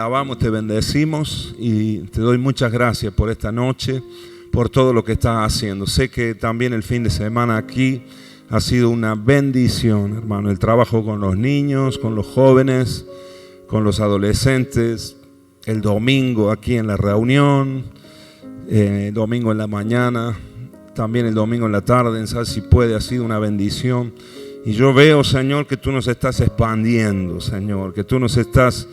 Alabamos, te bendecimos y te doy muchas gracias por esta noche, por todo lo que estás haciendo. Sé que también el fin de semana aquí ha sido una bendición, hermano. El trabajo con los niños, con los jóvenes, con los adolescentes. El domingo aquí en la reunión, el domingo en la mañana, también el domingo en la tarde, en Sal Si Puede, ha sido una bendición. Y yo veo, Señor, que tú nos estás expandiendo, Señor, que tú nos estás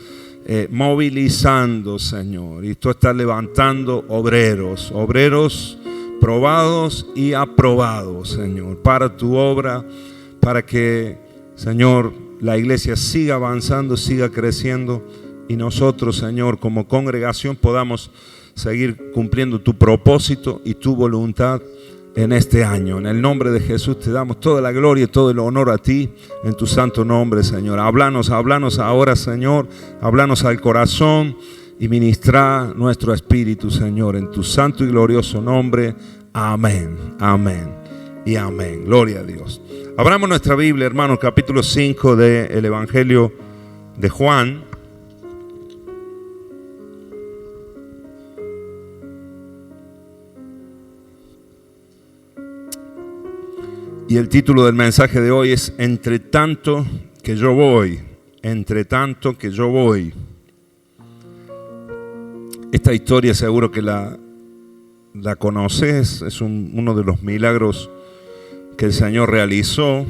movilizando, Señor, y tú estás levantando obreros probados y aprobados, Señor, para tu obra, para que, Señor, la iglesia siga avanzando, siga creciendo y nosotros, Señor, como congregación podamos seguir cumpliendo tu propósito y tu voluntad en este año. En el nombre de Jesús te damos toda la gloria y todo el honor a ti, en tu santo nombre, Señor. Háblanos ahora, Señor. Háblanos al corazón y ministra nuestro espíritu, Señor, en tu santo y glorioso nombre. Amén, amén y amén. Gloria a Dios. Abramos nuestra Biblia, hermanos, capítulo 5 del Evangelio de Juan. Y el título del mensaje de hoy es Entre tanto que yo voy. Entre tanto que yo voy. Esta historia seguro que la conoces. Es uno de los milagros que el Señor realizó.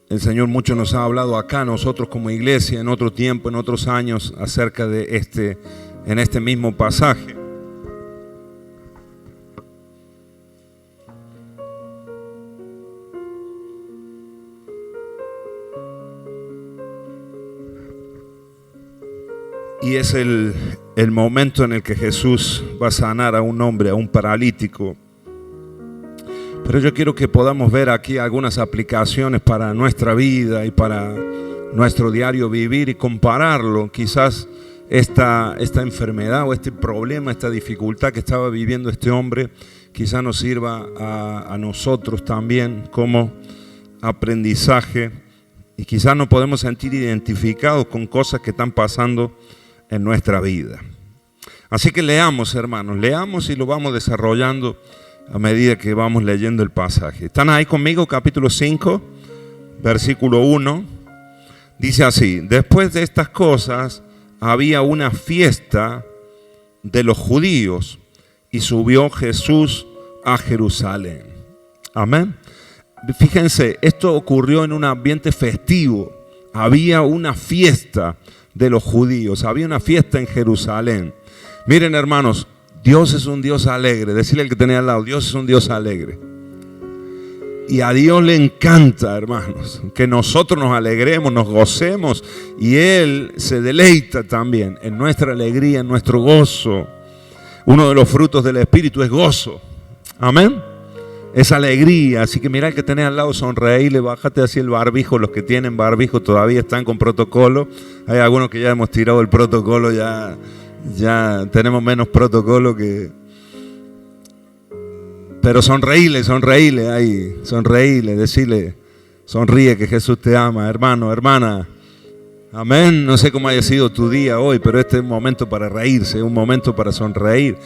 El Señor mucho nos ha hablado acá, nosotros como iglesia, en otro tiempo, en otros años, acerca de en este mismo pasaje. Y es el momento en el que Jesús va a sanar a un hombre, a un paralítico. Pero yo quiero que podamos ver aquí algunas aplicaciones para nuestra vida y para nuestro diario vivir y compararlo. Quizás esta enfermedad o este problema, esta dificultad que estaba viviendo este hombre, quizás nos sirva a nosotros también como aprendizaje. Y quizás nos podemos sentir identificados con cosas que están pasando en nuestra vida. Así que leamos, hermanos, leamos y lo vamos desarrollando a medida que vamos leyendo el pasaje. ¿Están ahí conmigo? Capítulo 5, versículo 1. Dice así: después de estas cosas había una fiesta de los judíos y subió Jesús a Jerusalén. Amén. Fíjense, esto ocurrió en un ambiente festivo. Había una fiesta de los judíos, había una fiesta en Jerusalén. Miren, hermanos, Dios es un Dios alegre. Decirle al que tenía al lado: Dios es un Dios alegre. Y a Dios le encanta, hermanos, que nosotros nos alegremos, nos gocemos, y Él se deleita también en nuestra alegría, en nuestro gozo. Uno de los frutos del Espíritu es gozo. Amén. Es alegría. Así que mira al que tenés al lado, sonreíle, bájate así el barbijo. Los que tienen barbijo todavía están con protocolo. Hay algunos que ya hemos tirado el protocolo, ya tenemos menos protocolo que... Pero sonreíle ahí, sonreíle, decirle, sonríe que Jesús te ama, hermano, hermana. Amén. No sé cómo haya sido tu día hoy, pero este es un momento para reírse, un momento para sonreír.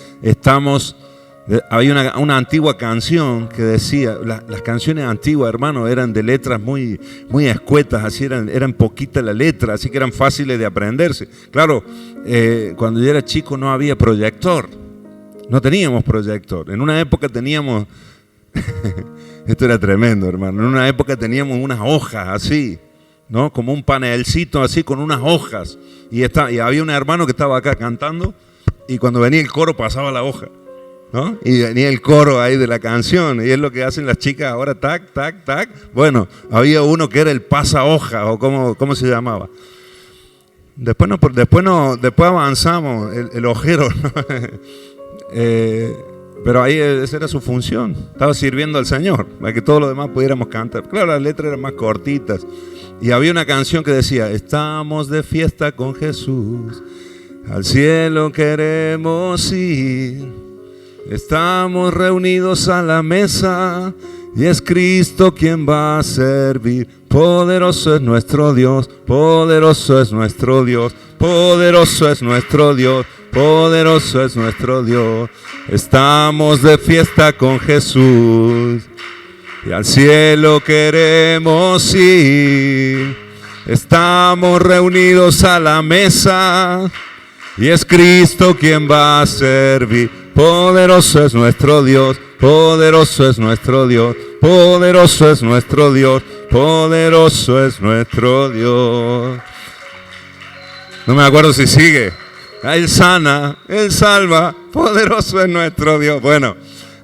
Había una antigua canción que decía, las canciones antiguas, hermano, eran de letras muy, muy escuetas, así eran poquitas las letras, así que eran fáciles de aprenderse. Claro, cuando yo era chico no había proyector, no teníamos proyector. En una época teníamos, esto era tremendo, hermano, en una época teníamos unas hojas así, ¿no? Como un panelcito así con unas hojas, y había un hermano que estaba acá cantando, y cuando venía el coro pasaba la hoja, ¿no? Y venía el coro ahí de la canción, y es lo que hacen las chicas ahora, tac, tac, tac. Bueno, había uno que era el pasahoja, o ¿cómo se llamaba? Después avanzamos, el ojero, ¿no? Pero ahí esa era su función, estaba sirviendo al Señor, para que todos los demás pudiéramos cantar. Claro, las letras eran más cortitas, y había una canción que decía: estamos de fiesta con Jesús, al cielo queremos ir. Estamos reunidos a la mesa y es Cristo quien va a servir. Poderoso es nuestro Dios, poderoso es nuestro Dios, poderoso es nuestro Dios, poderoso es nuestro Dios. Estamos de fiesta con Jesús y al cielo queremos ir. Estamos reunidos a la mesa y es Cristo quien va a servir. Poderoso es nuestro Dios, poderoso es nuestro Dios, poderoso es nuestro Dios, poderoso es nuestro Dios. No me acuerdo si sigue. Él sana, Él salva, poderoso es nuestro Dios. Bueno,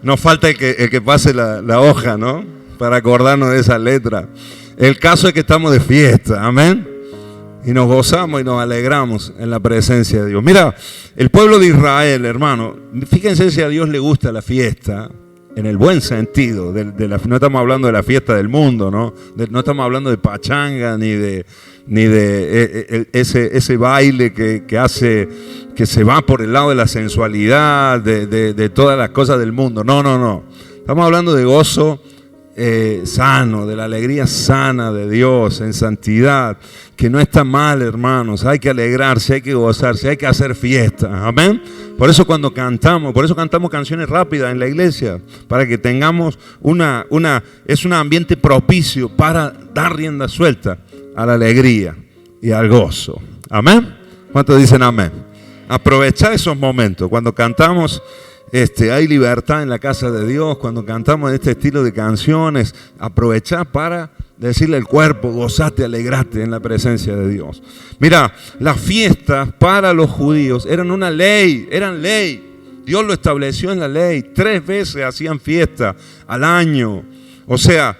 nos falta el que pase la hoja, ¿no? Para acordarnos de esa letra. El caso es que estamos de fiesta, amén. Y nos gozamos y nos alegramos en la presencia de Dios. Mira, el pueblo de Israel, hermano, fíjense si a Dios le gusta la fiesta, en el buen sentido. No estamos hablando de la fiesta del mundo, ¿no? No estamos hablando de pachanga ni de ese baile que hace, que se va por el lado de la sensualidad, de todas las cosas del mundo. No. Estamos hablando de gozo sano, de la alegría sana de Dios en santidad, que no está mal, hermanos. Hay que alegrarse, hay que gozarse, hay que hacer fiesta, amén. Por eso cantamos canciones rápidas en la iglesia, para que tengamos es un ambiente propicio para dar rienda suelta a la alegría y al gozo, amén. ¿Cuántos dicen amén? Aprovechar esos momentos cuando cantamos. Hay libertad en la casa de Dios. Cuando cantamos este estilo de canciones, aprovechar para decirle al cuerpo, gozate, alegrate en la presencia de Dios. Mira, las fiestas para los judíos eran una ley, eran ley. Dios lo estableció en la ley. 3 veces hacían fiesta al año. O sea,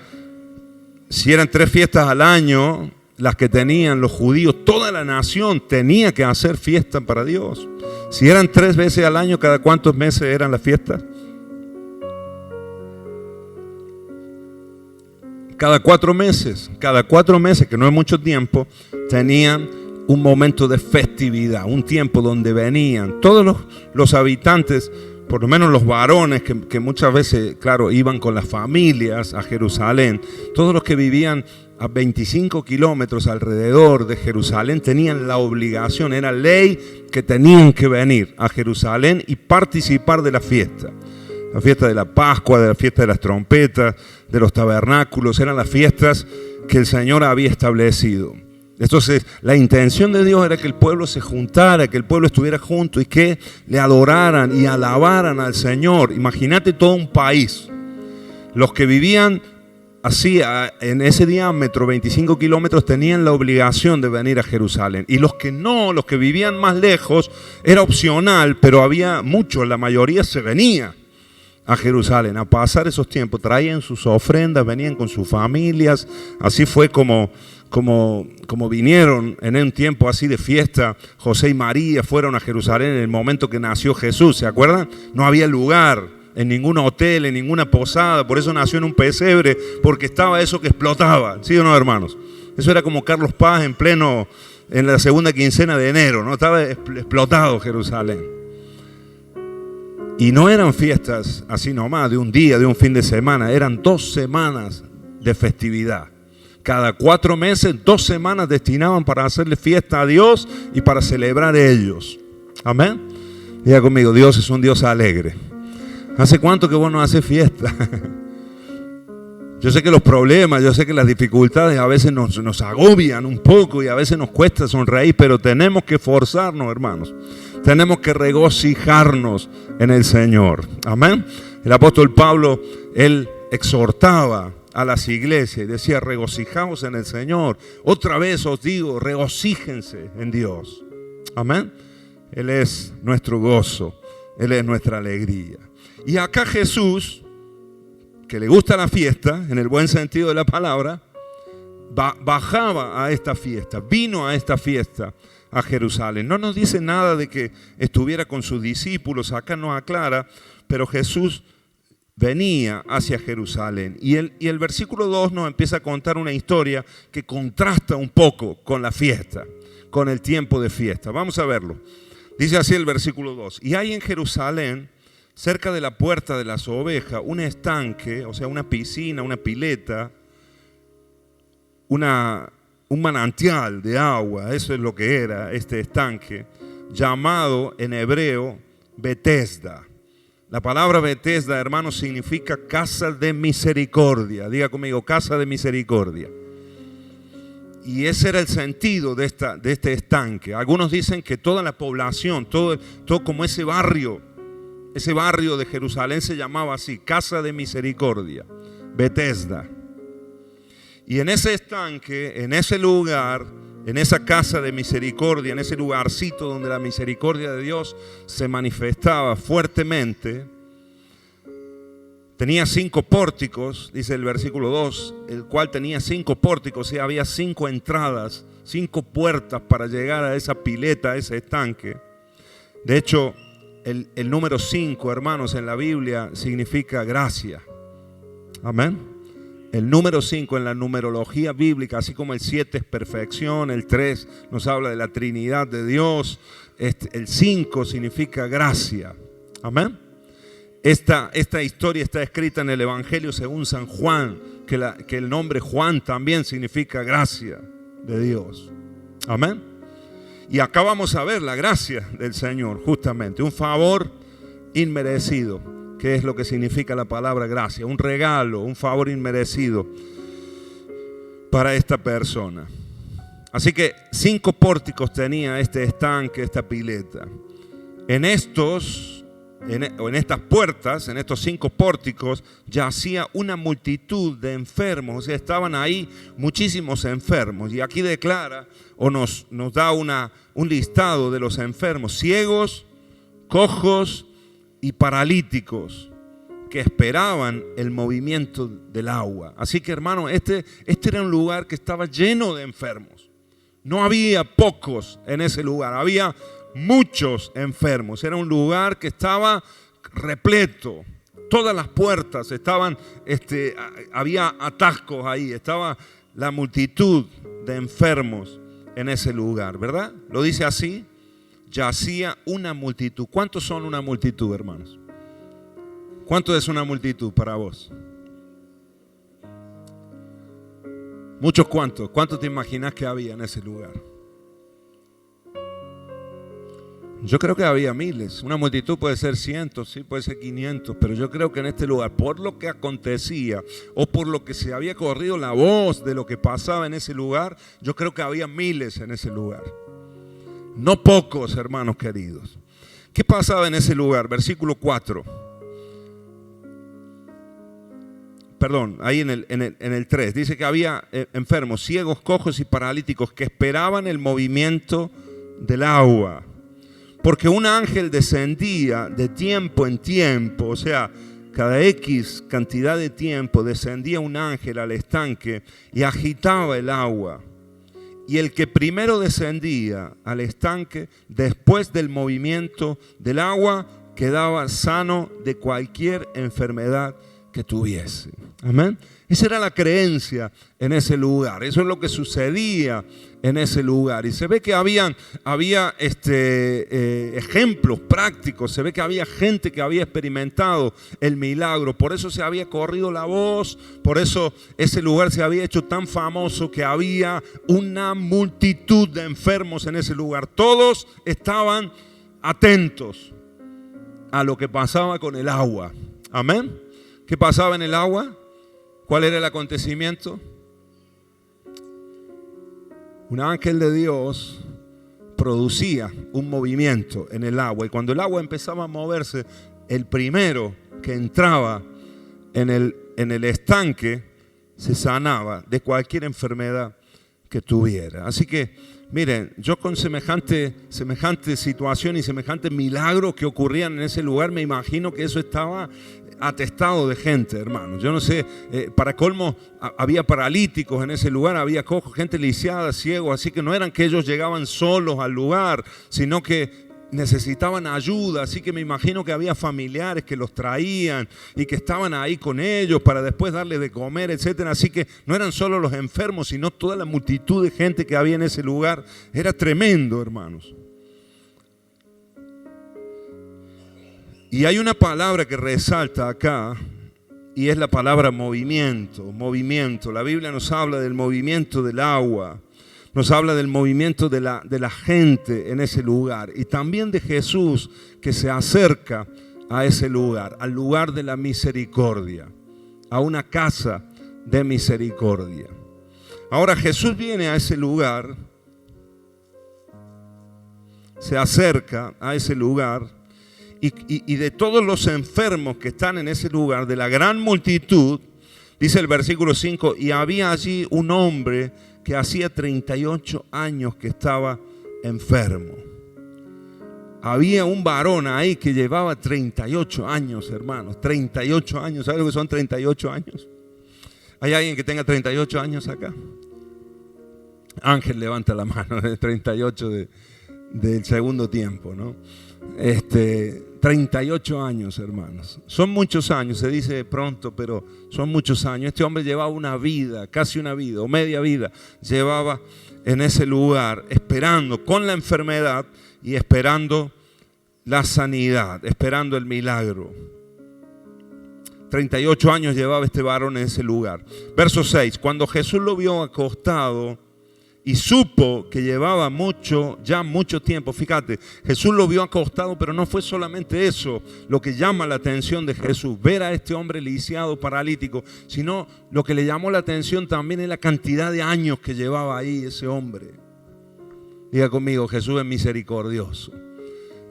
si eran 3 fiestas al año, las que tenían los judíos, toda la nación tenía que hacer fiesta para Dios. Si eran 3 veces al año, ¿cada cuántos meses eran las fiestas? Cada 4 meses, que no es mucho tiempo, tenían un momento de festividad, un tiempo donde venían todos los habitantes, por lo menos los varones que muchas veces, claro, iban con las familias a Jerusalén, todos los que vivían a 25 kilómetros alrededor de Jerusalén tenían la obligación, era ley que tenían que venir a Jerusalén y participar de la fiesta. La fiesta de la Pascua, de la fiesta de las trompetas, de los tabernáculos, eran las fiestas que el Señor había establecido. Entonces, la intención de Dios era que el pueblo se juntara, que el pueblo estuviera junto y que le adoraran y alabaran al Señor. Imagínate todo un país. Los que vivían así, en ese diámetro, 25 kilómetros, tenían la obligación de venir a Jerusalén. Y los que no, los que vivían más lejos, era opcional, pero había muchos, la mayoría se venía a Jerusalén a pasar esos tiempos. Traían sus ofrendas, venían con sus familias. Así fue como vinieron en un tiempo así de fiesta. José y María fueron a Jerusalén en el momento que nació Jesús, ¿se acuerdan? No había lugar en ningún hotel, en ninguna posada, por eso nació en un pesebre, porque estaba eso que explotaba, ¿sí o no, hermanos? Eso era como Carlos Paz en la segunda quincena de enero, ¿no? Estaba explotado Jerusalén. Y no eran fiestas así nomás, de un día, de un fin de semana, eran 2 semanas de festividad. Cada 4 meses, 2 semanas destinaban para hacerle fiesta a Dios y para celebrar ellos. Amén. Diga conmigo, Dios es un Dios alegre. ¿Hace cuánto que vos no haces fiesta? Yo sé que los problemas, yo sé que las dificultades a veces nos agobian un poco y a veces nos cuesta sonreír, pero tenemos que esforzarnos, hermanos. Tenemos que regocijarnos en el Señor. Amén. El apóstol Pablo, él exhortaba a las iglesias y decía, regocijaos en el Señor. Otra vez os digo, regocíjense en Dios. Amén. Él es nuestro gozo, Él es nuestra alegría. Y acá Jesús, que le gusta la fiesta, en el buen sentido de la palabra, bajaba a esta fiesta, vino a esta fiesta a Jerusalén. No nos dice nada de que estuviera con sus discípulos, acá no aclara, pero Jesús venía hacia Jerusalén. Y el versículo 2 nos empieza a contar una historia que contrasta un poco con la fiesta, con el tiempo de fiesta. Vamos a verlo. Dice así el versículo 2. Y hay en Jerusalén, cerca de la puerta de las ovejas, un estanque, o sea, una piscina, una pileta, una un manantial de agua, eso es lo que era este estanque, llamado en hebreo Betesda. La palabra Betesda, hermanos, significa casa de misericordia. Diga conmigo, casa de misericordia. Y ese era el sentido de este estanque. Algunos dicen que toda la población, todo como ese barrio de Jerusalén se llamaba así, casa de misericordia, Betesda. Y en ese estanque, en ese lugar, en esa casa de misericordia, en ese lugarcito donde la misericordia de Dios se manifestaba fuertemente, tenía 5 pórticos, dice el versículo 2, el cual tenía 5 pórticos, y había 5 entradas, 5 puertas para llegar a esa pileta, a ese estanque. De hecho, el número 5, hermanos, en la Biblia significa gracia. Amén. El número 5 en la numerología bíblica, así como el 7 es perfección, el 3 nos habla de la Trinidad de Dios, el 5 significa gracia. Amén. Esta historia está escrita en el Evangelio según San Juan, que el nombre Juan también significa gracia de Dios. Amén. Y acá vamos a ver la gracia del Señor, justamente, un favor inmerecido. ¿Qué es lo que significa la palabra gracia? Un regalo, un favor inmerecido para esta persona. Así que 5 pórticos tenía este estanque, esta pileta. En estas puertas, en estos 5 pórticos, yacía una multitud de enfermos. O sea, estaban ahí muchísimos enfermos. Y aquí declara o nos da un listado de los enfermos: ciegos, cojos y paralíticos, que esperaban el movimiento del agua. Así que, hermano, este era un lugar que estaba lleno de enfermos. No había pocos en ese lugar, había muchos enfermos. Era un lugar que estaba repleto. Todas las puertas estaban, había atascos ahí, estaba la multitud de enfermos en ese lugar, ¿verdad? Lo dice así: yacía una multitud. ¿Cuántos son una multitud, hermanos? ¿Cuánto es una multitud para vos? Muchos. ¿Cuántos? ¿Cuántos te imaginas que había en ese lugar? Yo creo que había miles. Una multitud puede ser 100, sí, puede ser 500, pero yo creo que en este lugar, por lo que acontecía o por lo que se había corrido la voz de lo que pasaba en ese lugar, yo creo que había miles en ese lugar. No pocos, hermanos queridos. ¿Qué pasaba en ese lugar? Versículo 4. Perdón, ahí en el 3. Dice que había enfermos, ciegos, cojos y paralíticos que esperaban el movimiento del agua. Porque un ángel descendía de tiempo en tiempo, o sea, cada X cantidad de tiempo descendía un ángel al estanque y agitaba el agua. Y el que primero descendía al estanque, después del movimiento del agua, quedaba sano de cualquier enfermedad que tuviese. Amén. Esa era la creencia en ese lugar. Eso es lo que sucedía en ese lugar. Y se ve que había ejemplos prácticos. Se ve que había gente que había experimentado el milagro. Por eso se había corrido la voz. Por eso ese lugar se había hecho tan famoso, que había una multitud de enfermos en ese lugar. Todos estaban atentos a lo que pasaba con el agua. Amén. ¿Qué pasaba en el agua? ¿Cuál era el acontecimiento? Un ángel de Dios producía un movimiento en el agua, y cuando el agua empezaba a moverse, el primero que entraba en el estanque se sanaba de cualquier enfermedad que tuviera. Así que, miren, yo con semejante situación y semejante milagro que ocurrían en ese lugar, me imagino que eso estaba atestado de gente, hermanos. Yo no sé, para colmo, había paralíticos en ese lugar, había cojos, gente lisiada, ciegos, así que no eran que ellos llegaban solos al lugar, sino que necesitaban ayuda. Así que me imagino que había familiares que los traían y que estaban ahí con ellos para después darles de comer, etcétera. Así que no eran solo los enfermos, sino toda la multitud de gente que había en ese lugar. Era tremendo, hermanos. Y hay una palabra que resalta acá, y es la palabra movimiento. Movimiento. La Biblia nos habla del movimiento del agua. Nos habla del movimiento de la gente en ese lugar y también de Jesús que se acerca a ese lugar, al lugar de la misericordia, a una casa de misericordia. Ahora Jesús viene a ese lugar, se acerca a ese lugar y de todos los enfermos que están en ese lugar, de la gran multitud, dice el versículo 5, y había allí un hombre que hacía 38 años que estaba enfermo. Había un varón ahí que llevaba 38 años, hermanos. 38 años. ¿Sabe lo que son 38 años? ¿Hay alguien que tenga 38 años acá? Ángel levanta la mano, de 38 del segundo tiempo, ¿no? 38 años, hermanos. Son muchos años, se dice pronto, pero son muchos años. Este hombre llevaba una vida, casi una vida o media vida, llevaba en ese lugar esperando con la enfermedad y esperando la sanidad, esperando el milagro. 38 años llevaba este varón en ese lugar. Verso 6, cuando Jesús lo vio acostado y supo que llevaba mucho tiempo. Fíjate, Jesús lo vio acostado, pero no fue solamente eso lo que llama la atención de Jesús, ver a este hombre lisiado, paralítico, sino lo que le llamó la atención también es la cantidad de años que llevaba ahí ese hombre. Diga conmigo, Jesús es misericordioso.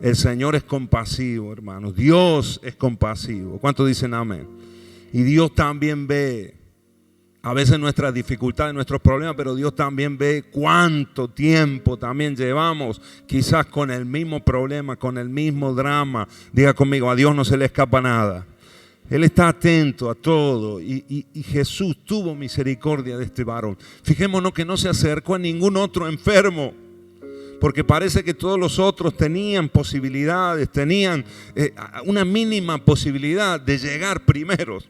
El Señor es compasivo, hermanos. Dios es compasivo. ¿Cuántos dicen amén? Y Dios también ve a veces nuestras dificultades, nuestros problemas, pero Dios también ve cuánto tiempo también llevamos, quizás con el mismo problema, con el mismo drama. Diga conmigo, a Dios no se le escapa nada. Él está atento a todo y Jesús tuvo misericordia de este varón. Fijémonos que no se acercó a ningún otro enfermo, porque parece que todos los otros tenían posibilidades, tenían una mínima posibilidad de llegar primeros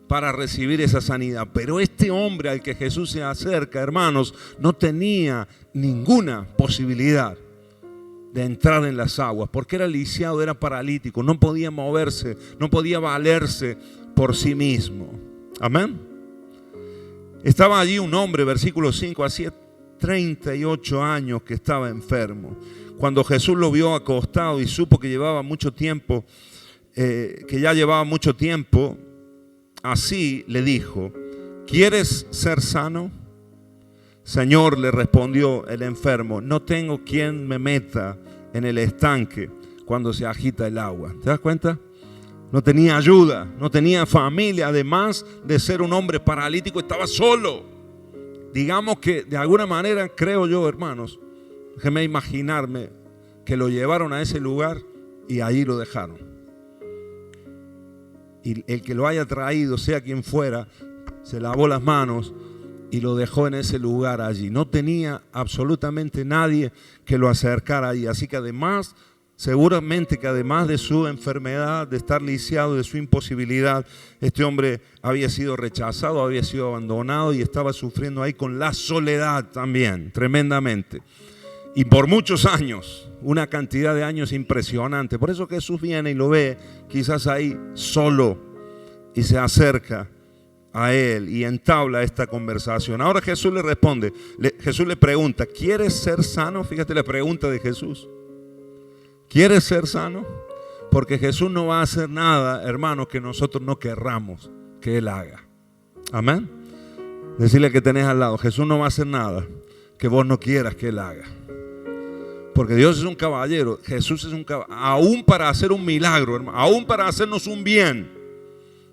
para recibir esa sanidad. Pero este hombre al que Jesús se acerca, hermanos, no tenía ninguna posibilidad de entrar en las aguas, porque era lisiado, era paralítico, no podía moverse, no podía valerse por sí mismo. Amén. Estaba allí un hombre, versículo 5, hacía 38 años que estaba enfermo. Cuando Jesús lo vio acostado y supo que llevaba mucho tiempo, que ya llevaba mucho tiempo, así le dijo, ¿quieres ser sano? Señor, le respondió el enfermo, no tengo quien me meta en el estanque cuando se agita el agua. ¿Te das cuenta? No tenía ayuda, no tenía familia, además de ser un hombre paralítico, estaba solo. Digamos que de alguna manera, creo yo, hermanos, déjenme imaginarme que lo llevaron a ese lugar y allí lo dejaron. Y el que lo haya traído, sea quien fuera, se lavó las manos y lo dejó en ese lugar allí. No tenía absolutamente nadie que lo acercara allí. Así que además, seguramente que además de su enfermedad, de estar lisiado, de su imposibilidad, este hombre había sido rechazado, había sido abandonado y estaba sufriendo ahí con la soledad también, tremendamente. Y por muchos años, una cantidad de años impresionante. Por eso Jesús viene y lo ve quizás ahí solo y se acerca a él y entabla esta conversación. Ahora Jesús le responde, Jesús le pregunta, ¿quieres ser sano? Fíjate la pregunta de Jesús. ¿Quieres ser sano? Porque Jesús no va a hacer nada, hermano, que nosotros no querramos que Él haga. Amén. Decirle que tenés al lado, Jesús no va a hacer nada que vos no quieras que Él haga. Porque Dios es un caballero, Jesús es un caballero, aún para hacer un milagro, hermano, aún para hacernos un bien,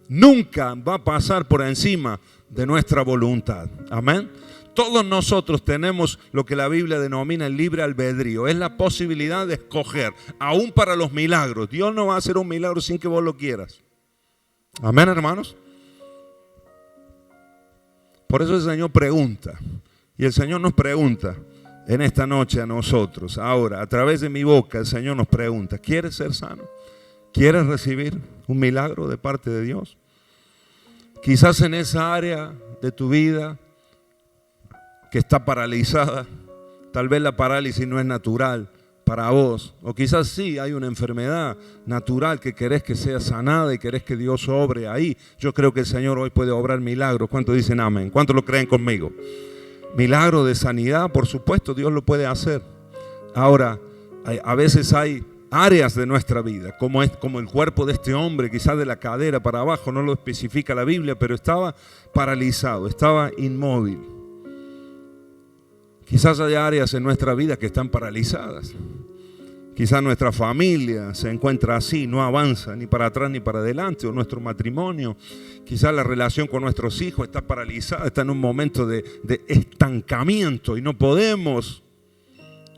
nunca va a pasar por encima de nuestra voluntad. Amén. Todos nosotros tenemos lo que la Biblia denomina el libre albedrío. Es la posibilidad de escoger, aún para los milagros. Dios no va a hacer un milagro sin que vos lo quieras. Amén, hermanos. Por eso el Señor pregunta. Y el Señor nos pregunta en esta noche a nosotros. Ahora, a través de mi boca, el Señor nos pregunta, ¿quieres ser sano? ¿Quieres recibir un milagro de parte de Dios? Quizás en esa área de tu vida que está paralizada, tal vez la parálisis no es natural para vos, o quizás sí hay una enfermedad natural que querés que sea sanada y querés que Dios obre ahí. Yo creo que el Señor hoy puede obrar milagros. ¿Cuántos dicen amén? ¿Cuántos lo creen conmigo? milagro de sanidad, por supuesto, Dios lo puede hacer. Ahora, a veces hay áreas de nuestra vida, como el cuerpo de este hombre, quizás de la cadera para abajo, no lo especifica la Biblia, pero estaba paralizado, estaba inmóvil. Quizás hay áreas en nuestra vida que están paralizadas. Quizás nuestra familia se encuentra así, no avanza ni para atrás ni para adelante, o nuestro matrimonio, quizás la relación con nuestros hijos está paralizada, está en un momento de estancamiento y no podemos,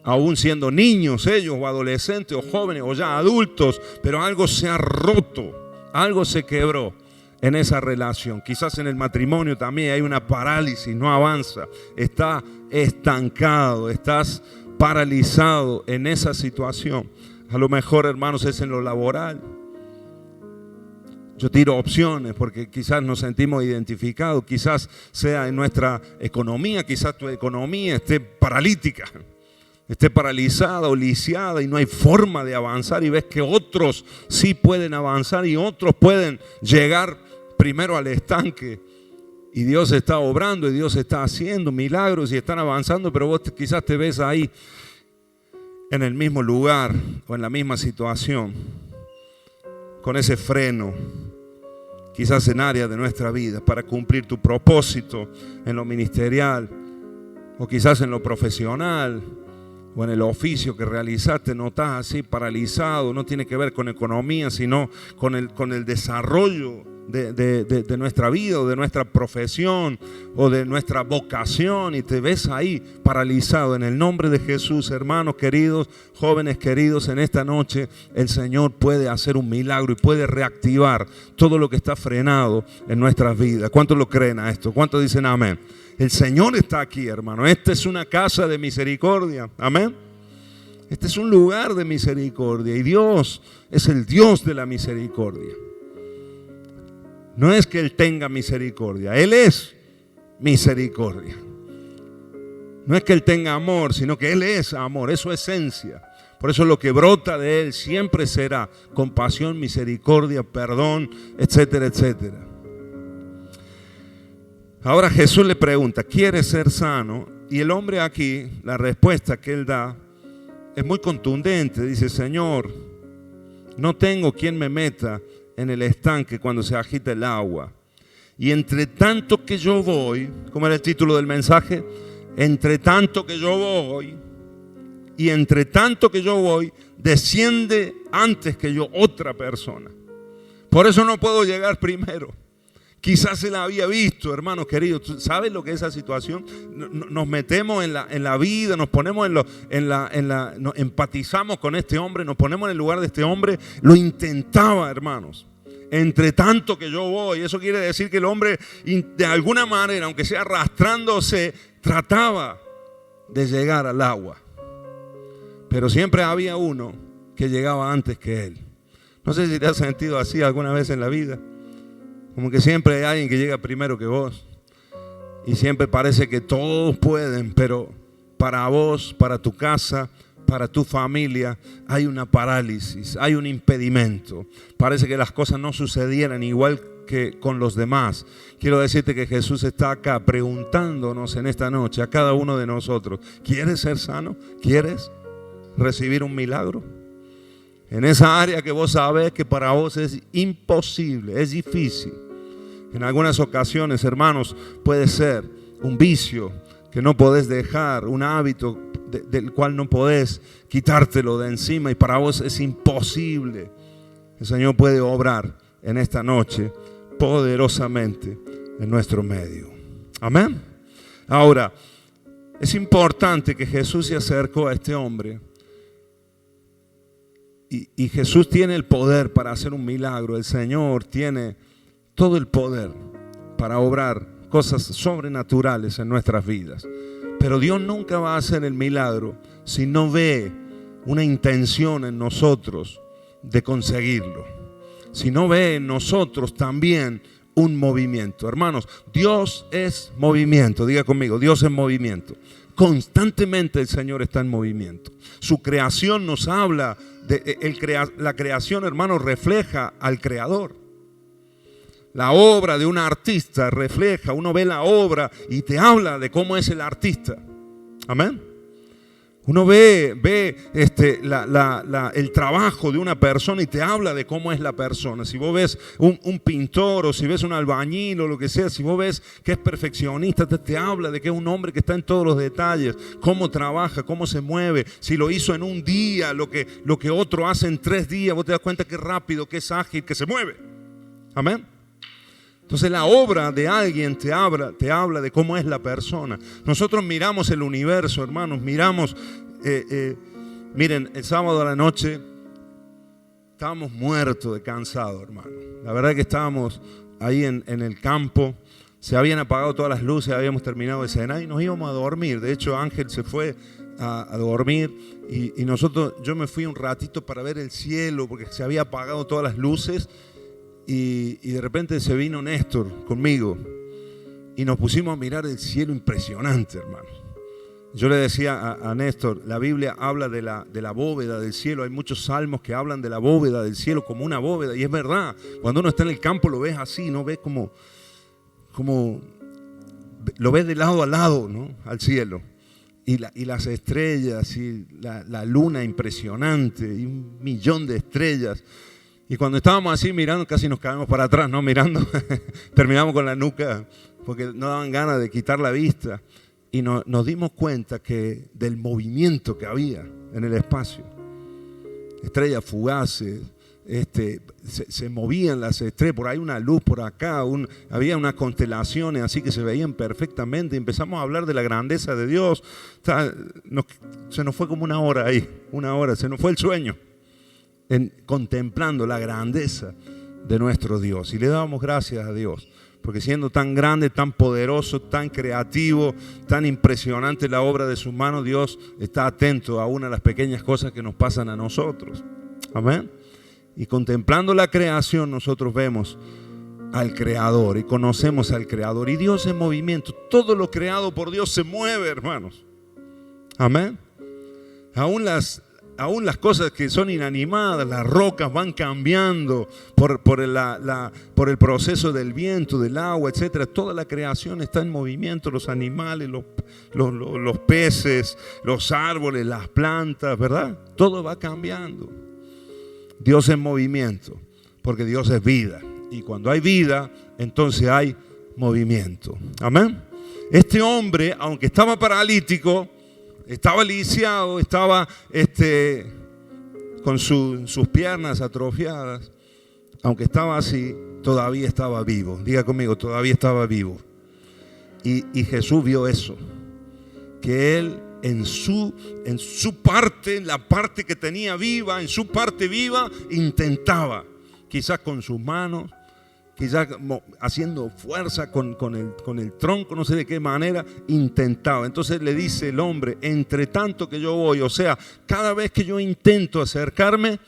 aún siendo niños ellos, o adolescentes, o jóvenes, o ya adultos, pero algo se ha roto, algo se quebró en esa relación. Quizás en el matrimonio también hay una parálisis, no avanza, está estancado, estás paralizado en esa situación. A lo mejor, hermanos, es en lo laboral. Yo tiro opciones porque quizás nos sentimos identificados, quizás sea en nuestra economía, quizás tu economía esté paralítica, esté paralizada o lisiada y no hay forma de avanzar, y ves que otros sí pueden avanzar y otros pueden llegar primero al estanque, y Dios está obrando y Dios está haciendo milagros y están avanzando, pero vos quizás te ves ahí en el mismo lugar o en la misma situación, con ese freno, quizás en áreas de nuestra vida para cumplir tu propósito en lo ministerial, o quizás en lo profesional, o en el oficio que realizaste. No estás así paralizado, no tiene que ver con economía, sino con el desarrollo de nuestra vida, o de nuestra profesión, o de nuestra vocación, y te ves ahí paralizado. En el nombre de Jesús, hermanos queridos, jóvenes queridos, en esta noche el Señor puede hacer un milagro y puede reactivar todo lo que está frenado en nuestras vidas. ¿Cuántos lo creen a esto? ¿Cuántos dicen amén? El Señor está aquí, hermano. Esta es una casa de misericordia. Amén. Este es un lugar de misericordia, y Dios es el Dios de la misericordia. No es que Él tenga misericordia, Él es misericordia. No es que Él tenga amor, sino que Él es amor, es su esencia. Por eso lo que brota de Él siempre será compasión, misericordia, perdón, etcétera, etcétera. Ahora Jesús le pregunta, ¿quieres ser sano? Y el hombre aquí, la respuesta que él da es muy contundente. Dice, Señor, no tengo quien me meta en el estanque cuando se agita el agua. Y entre tanto que yo voy, ¿cómo era el título del mensaje? Entre tanto que yo voy, y entre tanto que yo voy, desciende antes que yo otra persona. Por eso no puedo llegar primero. Quizás él había visto, hermanos queridos, ¿sabes lo que es esa situación? Nos metemos en la vida, nos ponemos nos empatizamos con este hombre, nos ponemos en el lugar de este hombre. Lo intentaba, hermanos. Entre tanto que yo voy, eso quiere decir que el hombre, de alguna manera, aunque sea arrastrándose, trataba de llegar al agua. Pero siempre había uno que llegaba antes que él. No sé si te has sentido así alguna vez en la vida. Como que siempre hay alguien que llega primero que vos. Y siempre parece que todos pueden, pero para vos, para tu casa, para tu familia, hay una parálisis, hay un impedimento. Parece que las cosas no sucedieran igual que con los demás. Quiero decirte que Jesús está acá preguntándonos en esta noche a cada uno de nosotros, ¿quieres ser sano? ¿Quieres recibir un milagro? En esa área que vos sabés que para vos es imposible, es difícil. En algunas ocasiones, hermanos, puede ser un vicio que no podés dejar, un hábito del cual no podés quitártelo de encima, y para vos es imposible. El Señor puede obrar en esta noche poderosamente en nuestro medio. Amén. Ahora, es importante que Jesús se acercó a este hombre. Y Jesús tiene el poder para hacer un milagro. El Señor tiene todo el poder para obrar cosas sobrenaturales en nuestras vidas. Pero Dios nunca va a hacer el milagro si no ve una intención en nosotros de conseguirlo. Si no ve en nosotros también un movimiento. Hermanos, Dios es movimiento. Diga conmigo, Dios es movimiento. Constantemente el Señor está en movimiento. Su creación nos habla la creación, hermanos, refleja al Creador. La obra de un artista refleja, uno ve la obra y te habla de cómo es el artista. Amén. Uno ve el trabajo de una persona y te habla de cómo es la persona. Si vos ves un pintor o si ves un albañil o lo que sea, si vos ves que es perfeccionista, te habla de que es un hombre que está en todos los detalles, cómo trabaja, cómo se mueve, si lo hizo en un día, lo que otro hace en 3 días, vos te das cuenta que es rápido, que es ágil, que se mueve. Amén. Entonces la obra de alguien te habla de cómo es la persona. Nosotros miramos el universo, hermanos, miramos, miren, el sábado a la noche estábamos muertos de cansado, hermano. La verdad que estábamos ahí en el campo, se habían apagado todas las luces, habíamos terminado de cenar y nos íbamos a dormir. De hecho, Ángel se fue a dormir y yo me fui un ratito para ver el cielo porque se había apagado todas las luces. Y de repente se vino Néstor conmigo y nos pusimos a mirar el cielo impresionante, hermano. Yo le decía a Néstor, la Biblia habla de la bóveda del cielo. Hay muchos salmos que hablan de la bóveda del cielo como una bóveda. Y es verdad, cuando uno está en el campo lo ves así, ¿no? Ves como lo ves de lado a lado, ¿no? Al cielo. Y las estrellas y la luna impresionante y 1.000.000 de estrellas. Y cuando estábamos así mirando, casi nos caemos para atrás, ¿no? Mirando, terminamos con la nuca porque no daban ganas de quitar la vista. Y nos dimos cuenta del movimiento que había en el espacio. Estrellas fugaces, se movían las estrellas, por ahí una luz por acá, había unas constelaciones así que se veían perfectamente. Empezamos a hablar de la grandeza de Dios. Se nos fue como una hora ahí, se nos fue el sueño. Contemplando la grandeza de nuestro Dios. Y le damos gracias a Dios, porque siendo tan grande, tan poderoso, tan creativo, tan impresionante la obra de sus manos, Dios está atento a una de las pequeñas cosas que nos pasan a nosotros. Amén. Y contemplando la creación, nosotros vemos al Creador y conocemos al Creador. Y Dios en movimiento. Todo lo creado por Dios se mueve, hermanos. Amén. Aún las cosas que son inanimadas, las rocas van cambiando por el proceso del viento, del agua, etc. Toda la creación está en movimiento, los animales, los peces, los árboles, las plantas, ¿verdad? Todo va cambiando. Dios en movimiento, porque Dios es vida. Y cuando hay vida, entonces hay movimiento. Amén. Este hombre, aunque estaba paralítico, estaba lisiado, estaba con sus piernas atrofiadas. Aunque estaba así, todavía estaba vivo. Diga conmigo, todavía estaba vivo. Y Jesús vio eso. Que él en su parte, en la parte que tenía viva, en su parte viva, intentaba, quizás con sus manos, quizás haciendo fuerza con el tronco, no sé de qué manera, intentaba. Entonces le dice el hombre, entre tanto que yo voy, o sea, cada vez que yo intento acercarme,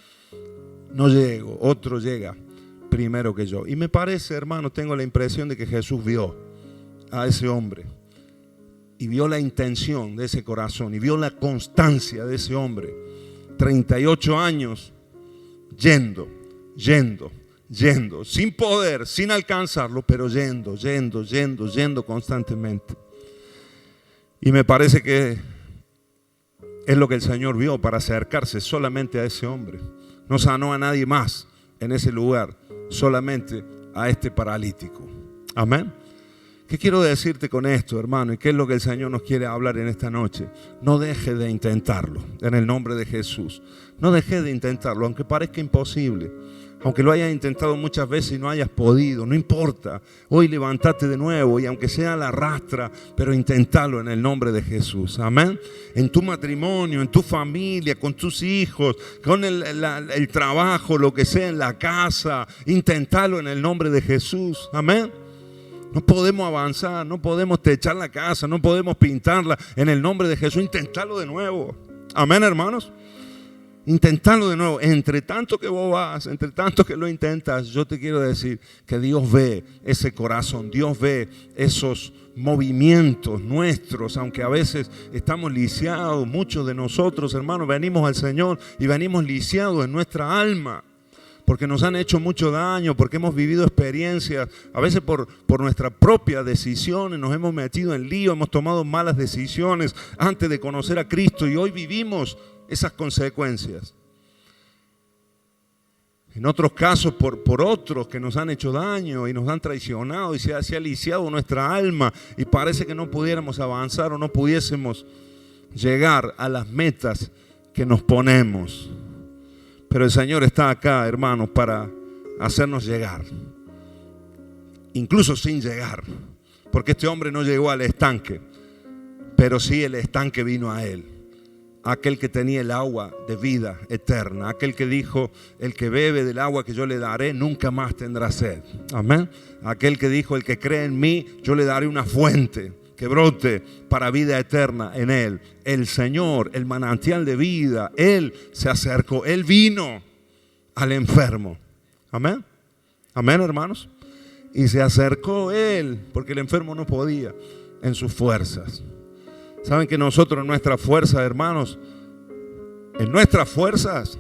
no llego, otro llega primero que yo. Y me parece, hermano, tengo la impresión de que Jesús vio a ese hombre y vio la intención de ese corazón y vio la constancia de ese hombre. 38 años yendo, sin poder, sin alcanzarlo, pero yendo constantemente. Y me parece que es lo que el Señor vio para acercarse solamente a ese hombre. No sanó a nadie más en ese lugar, solamente a este paralítico. Amén. ¿Qué quiero decirte con esto, hermano? ¿Y qué es lo que el Señor nos quiere hablar en esta noche? No deje de intentarlo, en el nombre de Jesús. No deje de intentarlo, aunque parezca imposible. Aunque lo hayas intentado muchas veces y no hayas podido, no importa. Hoy levántate de nuevo y aunque sea la rastra, pero intentalo en el nombre de Jesús. Amén. En tu matrimonio, en tu familia, con tus hijos, con el trabajo, lo que sea en la casa, intentalo en el nombre de Jesús. Amén. No podemos avanzar, no podemos techar la casa, no podemos pintarla en el nombre de Jesús. Intentalo de nuevo. Amén, hermanos. Intentarlo de nuevo. Entre tanto que vos vas, entre tanto que lo intentas, yo te quiero decir que Dios ve ese corazón, Dios ve esos movimientos nuestros, aunque a veces estamos lisiados. Muchos de nosotros, hermanos, venimos al Señor y venimos lisiados en nuestra alma. porque nos han hecho mucho daño, porque hemos vivido experiencias, a veces por nuestra propia decisión, nos hemos metido en lío, hemos tomado malas decisiones antes de conocer a Cristo y hoy vivimos esas consecuencias. En otros casos por otros que nos han hecho daño y nos han traicionado y se ha lisiado nuestra alma y parece que no pudiéramos avanzar o no pudiésemos llegar a las metas que nos ponemos. Pero el Señor está acá, hermanos, para hacernos llegar, incluso sin llegar, porque este hombre no llegó al estanque, pero sí el estanque vino a él. Aquel que tenía el agua de vida eterna, aquel que dijo, el que bebe del agua que yo le daré nunca más tendrá sed. Amén. Aquel que dijo, el que cree en mí, yo le daré una fuente que brote para vida eterna en él. El Señor, el manantial de vida, Él se acercó, Él vino al enfermo. Amén. Amén, hermanos. Y se acercó Él, porque el enfermo no podía en sus fuerzas. Saben que nosotros en nuestras fuerzas, hermanos, en nuestras fuerzas,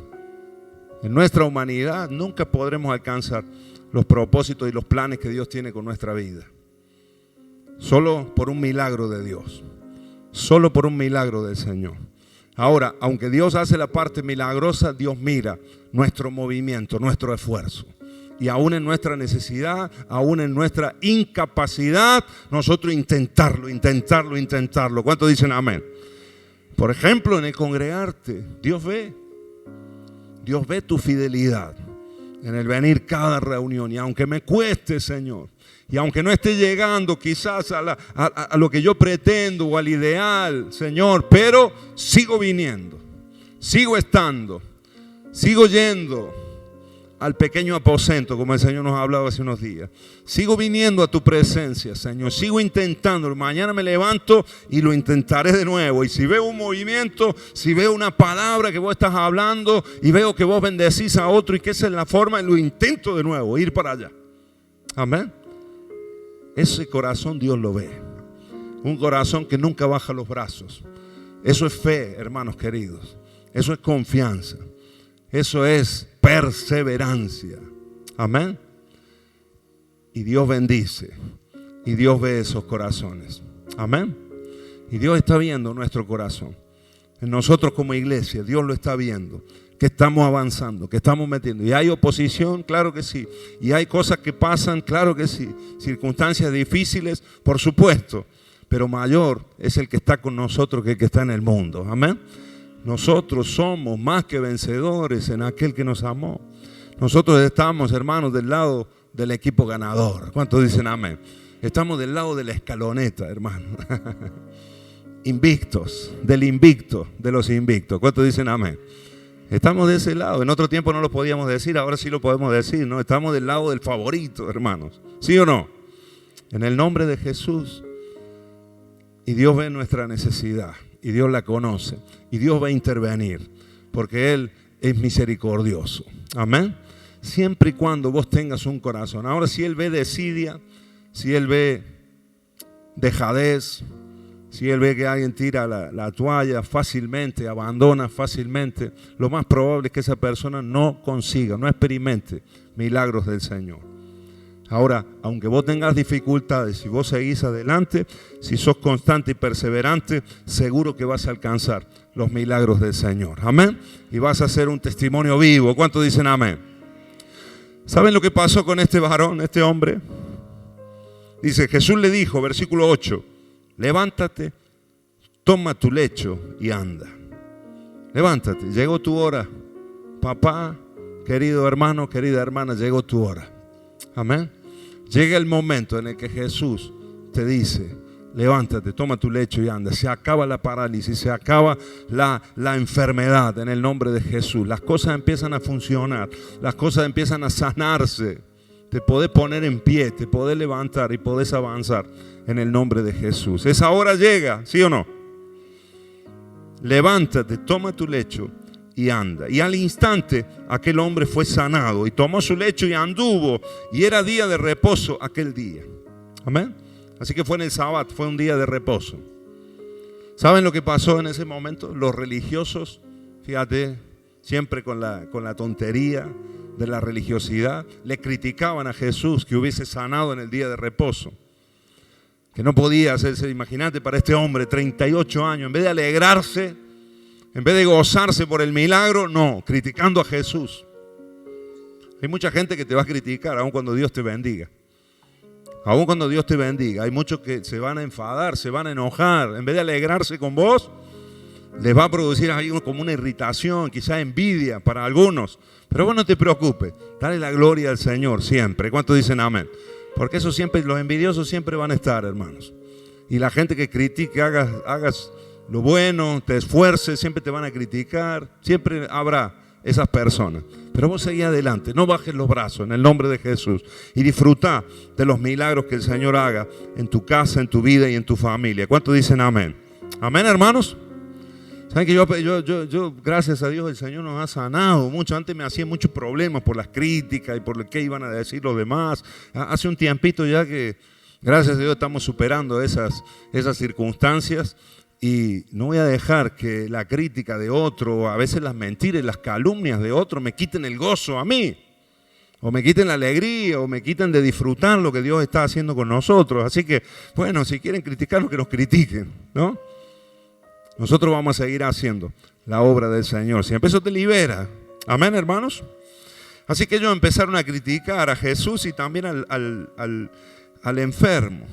en nuestra humanidad, nunca podremos alcanzar los propósitos y los planes que Dios tiene con nuestra vida. Solo por un milagro de Dios, solo por un milagro del Señor. Ahora, aunque Dios hace la parte milagrosa, Dios mira nuestro movimiento, nuestro esfuerzo. Y aún en nuestra necesidad, aún en nuestra incapacidad, nosotros intentarlo. ¿Cuántos dicen amén? Por ejemplo, en el congregarte, Dios ve tu fidelidad en el venir cada reunión. Y aunque me cueste, Señor, y aunque no esté llegando quizás a lo que yo pretendo o al ideal, Señor, pero sigo viniendo, sigo estando, sigo yendo al pequeño aposento, como el Señor nos ha hablado hace unos días. Sigo viniendo a tu presencia, Señor. Sigo intentándolo. Mañana me levanto y lo intentaré de nuevo. Y si veo un movimiento, si veo una palabra que vos estás hablando y veo que vos bendecís a otro y que esa es la forma, lo intento de nuevo, ir para allá. Amén. Ese corazón Dios lo ve. Un corazón que nunca baja los brazos. Eso es fe, hermanos queridos. Eso es confianza. Eso es perseverancia. Amén. Y Dios bendice. Y Dios ve esos corazones. Amén. Y Dios está viendo nuestro corazón. En nosotros como iglesia, Dios lo está viendo. Que estamos avanzando, que estamos metiendo. Y hay oposición, claro que sí. Y hay cosas que pasan, claro que sí. Circunstancias difíciles, por supuesto. Pero mayor es el que está con nosotros que el que está en el mundo. Amén. Nosotros somos más que vencedores en aquel que nos amó. Nosotros estamos, hermanos, del lado del equipo ganador. ¿Cuántos dicen amén? Estamos del lado de la escaloneta, hermano. Invictos, del invicto, de los invictos. ¿Cuántos dicen amén? Estamos de ese lado. En otro tiempo no lo podíamos decir, ahora sí lo podemos decir, ¿no? Estamos del lado del favorito, hermanos. ¿Sí o no? En el nombre de Jesús. Y Dios ve nuestra necesidad. Y Dios la conoce. Y Dios va a intervenir. Porque Él es misericordioso. Amén. Siempre y cuando vos tengas un corazón. Ahora, si Él ve desidia, si Él ve dejadez, si Él ve que alguien tira la toalla fácilmente, abandona fácilmente, lo más probable es que esa persona no consiga, no experimente milagros del Señor. Ahora, aunque vos tengas dificultades, si vos seguís adelante, si sos constante y perseverante, seguro que vas a alcanzar los milagros del Señor. Amén. Y vas a ser un testimonio vivo. ¿Cuántos dicen amén? ¿Saben lo que pasó con este varón, este hombre? Dice, Jesús le dijo, versículo 8, levántate, toma tu lecho y anda. Levántate, llegó tu hora. Papá, querido hermano, querida hermana, llegó tu hora. Amén. Llega el momento en el que Jesús te dice, levántate, toma tu lecho y anda. Se acaba la parálisis, se acaba la enfermedad en el nombre de Jesús. Las cosas empiezan a funcionar, las cosas empiezan a sanarse. Te podés poner en pie, te podés levantar y podés avanzar en el nombre de Jesús. Esa hora llega, ¿sí o no? Levántate, toma tu lecho y anda. Y al instante aquel hombre fue sanado y tomó su lecho y anduvo. Y era día de reposo aquel día. Amén. Así que fue en el sábado, fue un día de reposo. ¿Saben lo que pasó en ese momento? Los religiosos, fíjate, siempre con la tontería, de la religiosidad, le criticaban a Jesús que hubiese sanado en el día de reposo. Que no podía hacerse, imagínate, para este hombre, 38 años, en vez de alegrarse, en vez de gozarse por el milagro, no, criticando a Jesús. Hay mucha gente que te va a criticar, aun cuando Dios te bendiga. Aun cuando Dios te bendiga. Hay muchos que se van a enfadar, se van a enojar. En vez de alegrarse con vos, les va a producir ahí como una irritación, quizás envidia para algunos. Pero vos no te preocupes, dale la gloria al Señor siempre. ¿Cuántos dicen amén? Porque eso siempre, los envidiosos siempre van a estar, hermanos. Y la gente que critique, hagas lo bueno, te esfuerces, siempre te van a criticar. Siempre habrá esas personas. Pero vos seguí adelante, no bajes los brazos en el nombre de Jesús. Y disfruta de los milagros que el Señor haga en tu casa, en tu vida y en tu familia. ¿Cuántos dicen amén? Amén, hermanos. Saben que yo, gracias a Dios, el Señor nos ha sanado mucho. Antes me hacía muchos problemas por las críticas y por lo que iban a decir los demás. Hace un tiempito ya que, gracias a Dios, estamos superando esas circunstancias. Y no voy a dejar que la crítica de otro, a veces las mentiras y las calumnias de otro me quiten el gozo a mí. O me quiten la alegría, o me quiten de disfrutar lo que Dios está haciendo con nosotros. Así que, bueno, si quieren criticarnos, que nos critiquen, ¿no? Nosotros vamos a seguir haciendo la obra del Señor. Siempre eso te libera. Amén, hermanos. Así que ellos empezaron a criticar a Jesús y también al enfermo.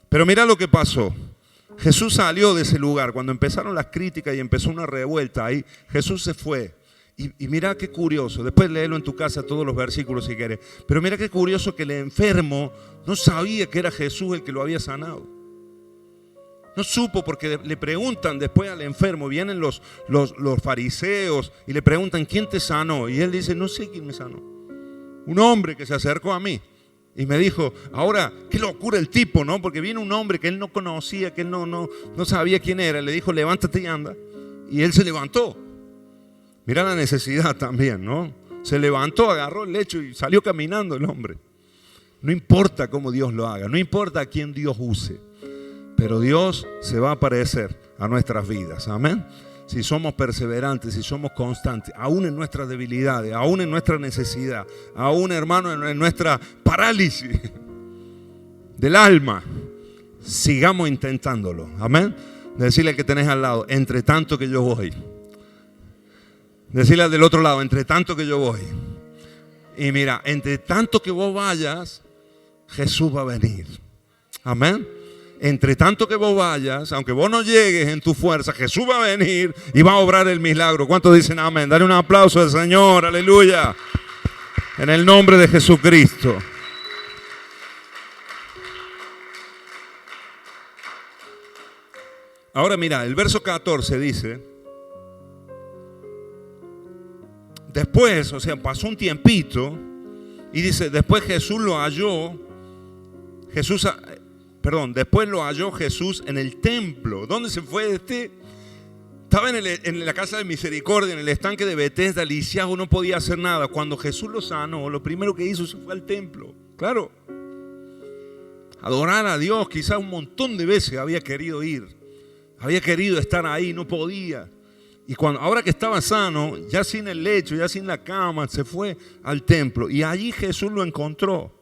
Pero mira lo que pasó. Jesús salió de ese lugar. Cuando empezaron las críticas y empezó una revuelta ahí, Jesús se fue. Y mira qué curioso. Después léelo en tu casa todos los versículos si quieres. Pero mira qué curioso que el enfermo no sabía que era Jesús el que lo había sanado. No supo, porque le preguntan después al enfermo, vienen los fariseos y le preguntan, ¿quién te sanó? Y él dice, no sé quién me sanó. Un hombre que se acercó a mí y me dijo, ahora, qué locura el tipo, ¿no? Porque viene un hombre que él no conocía, que él no sabía quién era. Le dijo, levántate y anda. Y él se levantó. Mira la necesidad también, ¿no? Se levantó, agarró el lecho y salió caminando el hombre. No importa cómo Dios lo haga, no importa a quién Dios use. Pero Dios se va a aparecer a nuestras vidas, amén. Si somos perseverantes, si somos constantes, aún en nuestras debilidades, aún en nuestra necesidad, aún, hermano, en nuestra parálisis del alma, sigamos intentándolo, amén. Decirle al que tenés al lado, entre tanto que yo voy. Decirle al del otro lado, entre tanto que yo voy. Y mira, entre tanto que vos vayas, Jesús va a venir, amén. Entre tanto que vos vayas, aunque vos no llegues en tu fuerza, Jesús va a venir y va a obrar el milagro. ¿Cuántos dicen amén? Dale un aplauso al Señor, aleluya. En el nombre de Jesucristo. Ahora mira, el verso 14 dice, después, o sea, pasó un tiempito y dice, después Jesús lo halló, después lo halló Jesús en el templo. ¿Dónde se fue este? Estaba en la casa de misericordia, en el estanque de Betesda, lisiado, no podía hacer nada. Cuando Jesús lo sanó, lo primero que hizo se fue al templo. Claro, adorar a Dios. Quizás un montón de veces había querido ir, había querido estar ahí, no podía. Y ahora que estaba sano, ya sin el lecho, ya sin la cama, se fue al templo. Y allí Jesús lo encontró.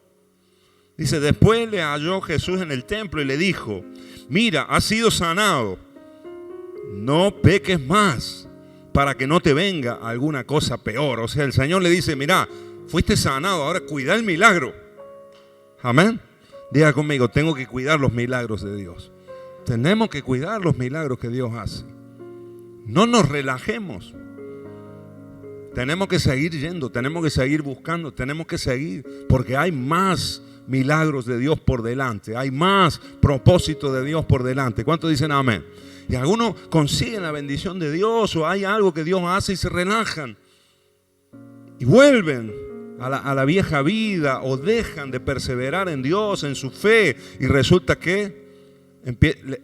Dice, después le halló Jesús en el templo y le dijo, mira, has sido sanado, no peques más para que no te venga alguna cosa peor. O sea, el Señor le dice, mira, fuiste sanado, ahora cuida el milagro. Amén. Diga conmigo, tengo que cuidar los milagros de Dios. Tenemos que cuidar los milagros que Dios hace. No nos relajemos. Tenemos que seguir yendo, tenemos que seguir buscando, tenemos que seguir, porque hay más milagros de Dios por delante, hay más propósito de Dios por delante. ¿Cuántos dicen amén? Y algunos consiguen la bendición de Dios o hay algo que Dios hace y se relajan y vuelven a la vieja vida o dejan de perseverar en Dios, en su fe, y resulta que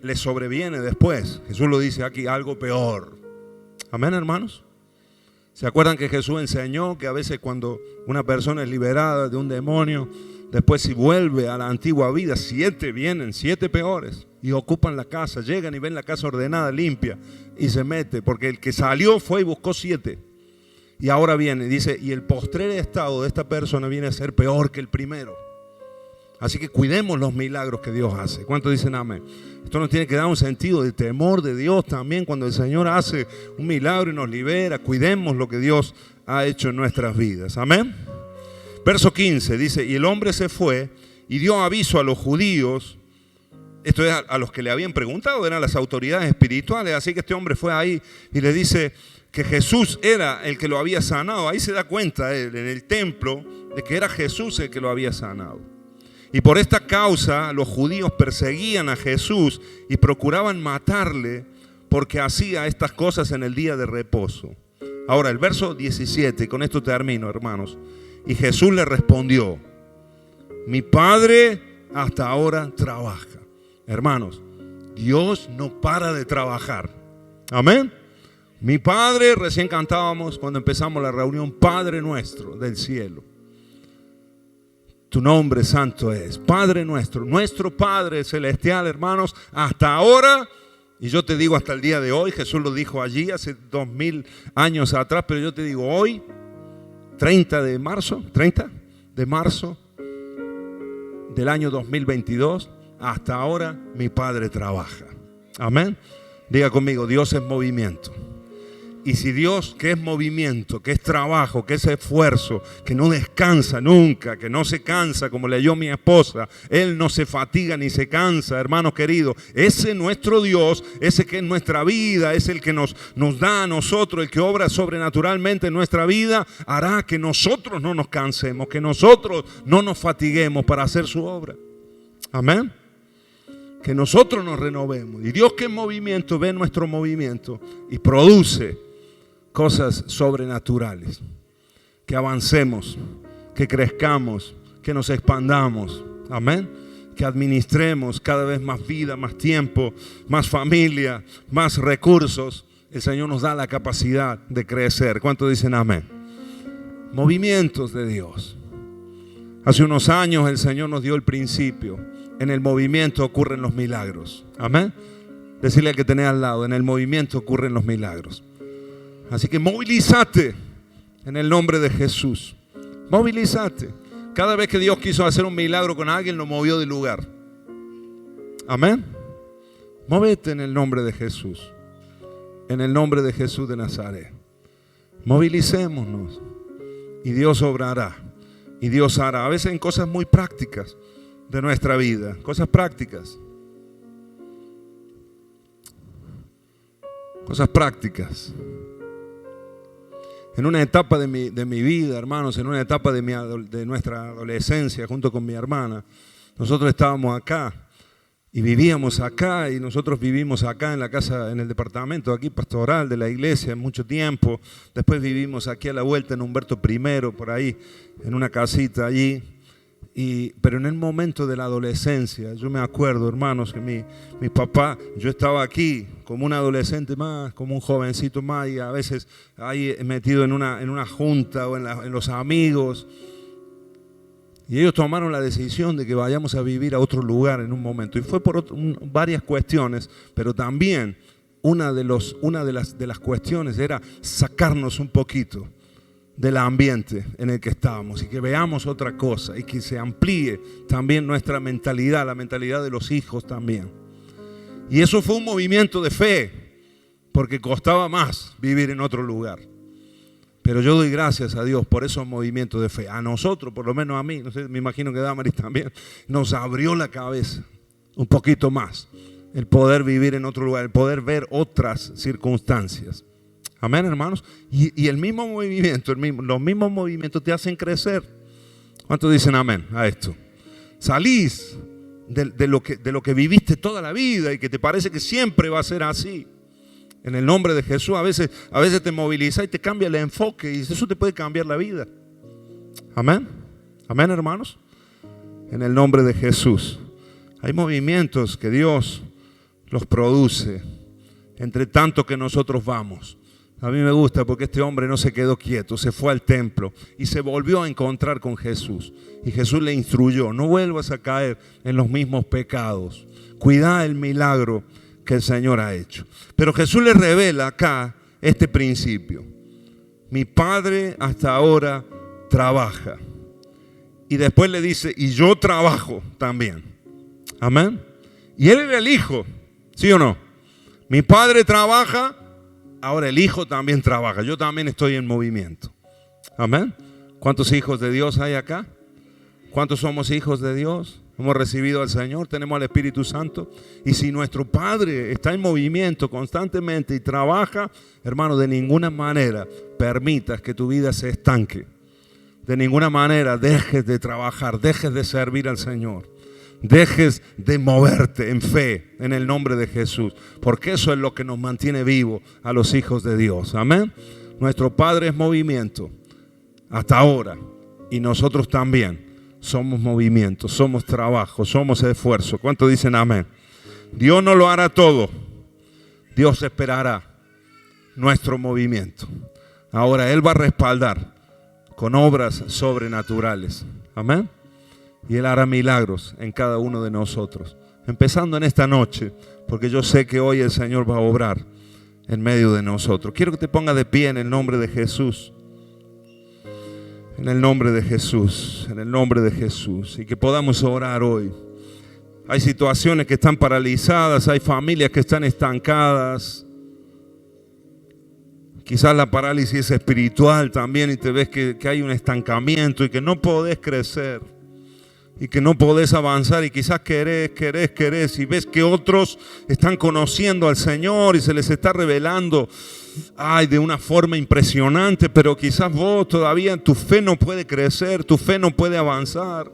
le sobreviene después. Jesús lo dice aquí, algo peor. Amén, hermanos. ¿Se acuerdan que Jesús enseñó que a veces cuando una persona es liberada de un demonio, después si vuelve a la antigua vida, 7 vienen, 7 peores y ocupan la casa, llegan y ven la casa ordenada, limpia y se mete, porque el que salió fue y buscó 7 Y ahora viene, dice, y el postrer estado de esta persona viene a ser peor que el primero. Así que cuidemos los milagros que Dios hace. ¿Cuántos dicen amén? Esto nos tiene que dar un sentido de temor de Dios también. Cuando el Señor hace un milagro y nos libera, cuidemos lo que Dios ha hecho en nuestras vidas. Amén. Verso 15 dice, y el hombre se fue y dio aviso a los judíos. Esto es a los que le habían preguntado, eran las autoridades espirituales. Así que este hombre fue ahí y le dice que Jesús era el que lo había sanado. Ahí se da cuenta él, en el templo, de que era Jesús el que lo había sanado. Y por esta causa los judíos perseguían a Jesús y procuraban matarle porque hacía estas cosas en el día de reposo. Ahora el verso 17, y con esto termino, hermanos. Y Jesús le respondió, mi Padre hasta ahora trabaja. Hermanos, Dios no para de trabajar. Amén. Mi Padre, recién cantábamos cuando empezamos la reunión, Padre nuestro del cielo. Tu nombre santo es, Padre nuestro, nuestro Padre celestial, hermanos, hasta ahora, y yo te digo hasta el día de hoy, Jesús lo dijo allí hace 2000 años atrás, pero yo te digo hoy, 30 de marzo del año 2022, hasta ahora mi Padre trabaja. Amén. Diga conmigo, Dios es movimiento. Y si Dios, que es movimiento, que es trabajo, que es esfuerzo, que no descansa nunca, que no se cansa, como leyó mi esposa, Él no se fatiga ni se cansa, hermanos queridos. Ese nuestro Dios, ese que es nuestra vida, es el que nos da a nosotros, el que obra sobrenaturalmente en nuestra vida, hará que nosotros no nos cansemos, que nosotros no nos fatiguemos para hacer su obra. Amén. Que nosotros nos renovemos. Y Dios, que es movimiento, ve nuestro movimiento y produce cosas sobrenaturales, que avancemos, que crezcamos, que nos expandamos, amén, que administremos cada vez más vida, más tiempo, más familia, más recursos. El Señor nos da la capacidad de crecer. ¿Cuántos dicen amén? Movimientos de Dios. Hace unos años el Señor nos dio el principio. En el movimiento ocurren los milagros. Amén. Decirle al que tenés al lado, en el movimiento ocurren los milagros. Así que movilízate en el nombre de Jesús. Movilízate. Cada vez que Dios quiso hacer un milagro con alguien, lo movió de lugar. Amén. Móvete en el nombre de Jesús. En el nombre de Jesús de Nazaret. Movilicémonos. Y Dios obrará. Y Dios hará. A veces en cosas muy prácticas de nuestra vida. Cosas prácticas. Cosas prácticas. En una etapa de mi vida, hermanos, en una etapa de nuestra adolescencia, junto con mi hermana, nosotros estábamos acá y vivíamos acá, y nosotros vivimos acá en la casa, en el departamento aquí pastoral de la iglesia mucho tiempo. Después vivimos aquí a la vuelta en Humberto I, por ahí, en una casita allí. Pero en el momento de la adolescencia, yo me acuerdo, hermanos, que mi papá, yo estaba aquí como un adolescente más, como un jovencito más, y a veces ahí metido en una junta o en los amigos. Y ellos tomaron la decisión de que vayamos a vivir a otro lugar en un momento. Y fue por varias cuestiones, pero también una de las cuestiones era sacarnos un poquito del ambiente en el que estábamos y que veamos otra cosa y que se amplíe también nuestra mentalidad, la mentalidad de los hijos también. Y eso fue un movimiento de fe, porque costaba más vivir en otro lugar. Pero yo doy gracias a Dios por esos movimientos de fe. A nosotros, por lo menos a mí, no sé, me imagino que Damaris también, nos abrió la cabeza un poquito más el poder vivir en otro lugar, el poder ver otras circunstancias. Amén, hermanos. Y el mismo movimiento, los mismos movimientos te hacen crecer. ¿Cuántos dicen amén a esto? Salís de lo que viviste toda la vida y que te parece que siempre va a ser así. En el nombre de Jesús, a veces te moviliza y te cambia el enfoque, y eso te puede cambiar la vida. Amén. Amén, hermanos. En el nombre de Jesús. Hay movimientos que Dios los produce entre tanto que nosotros vamos. A mí me gusta porque este hombre no se quedó quieto, se fue al templo y se volvió a encontrar con Jesús. Y Jesús le instruyó: no vuelvas a caer en los mismos pecados. Cuida el milagro que el Señor ha hecho. Pero Jesús le revela acá este principio. mi padre hasta ahora trabaja. Y después le dice, y yo trabajo también. Amén. Y él era el hijo, ¿sí o no? Mi padre trabaja, ahora el hijo también trabaja. Yo también estoy en movimiento. Amén. ¿Cuántos hijos de Dios hay acá? ¿Cuántos somos hijos de Dios? Hemos recibido al Señor, tenemos al Espíritu Santo. Y si nuestro Padre está en movimiento constantemente y trabaja, hermano, de ninguna manera permitas que tu vida se estanque. De ninguna manera dejes de trabajar, dejes de servir al Señor. Dejes de moverte en fe en el nombre de Jesús. Porque eso es lo que nos mantiene vivos a los hijos de Dios. Amén. Nuestro Padre es movimiento hasta ahora. Y nosotros también. Somos movimiento, somos trabajo, somos esfuerzo. ¿Cuántos dicen amén? Dios no lo hará todo. Dios esperará nuestro movimiento. Ahora Él va a respaldar con obras sobrenaturales. Amén. Y Él hará milagros en cada uno de nosotros. Empezando en esta noche, porque yo sé que hoy el Señor va a obrar en medio de nosotros. Quiero que te pongas de pie en el nombre de Jesús. En el nombre de Jesús, en el nombre de Jesús. Y que podamos orar hoy. Hay situaciones que están paralizadas, hay familias que están estancadas. Quizás la parálisis es espiritual también y te ves que hay un estancamiento y que no podés crecer. Y que no podés avanzar y quizás querés y ves que otros están conociendo al Señor y se les está revelando de una forma impresionante, pero quizás vos todavía tu fe no puede crecer, tu fe no puede avanzar.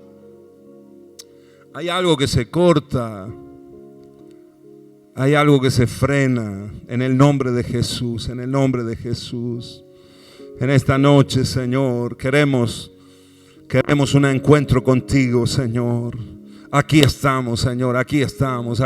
Hay algo que se corta, hay algo que se frena en el nombre de Jesús, en el nombre de Jesús. En esta noche, Señor, queremos un encuentro contigo, Señor. Aquí estamos, Señor, aquí estamos.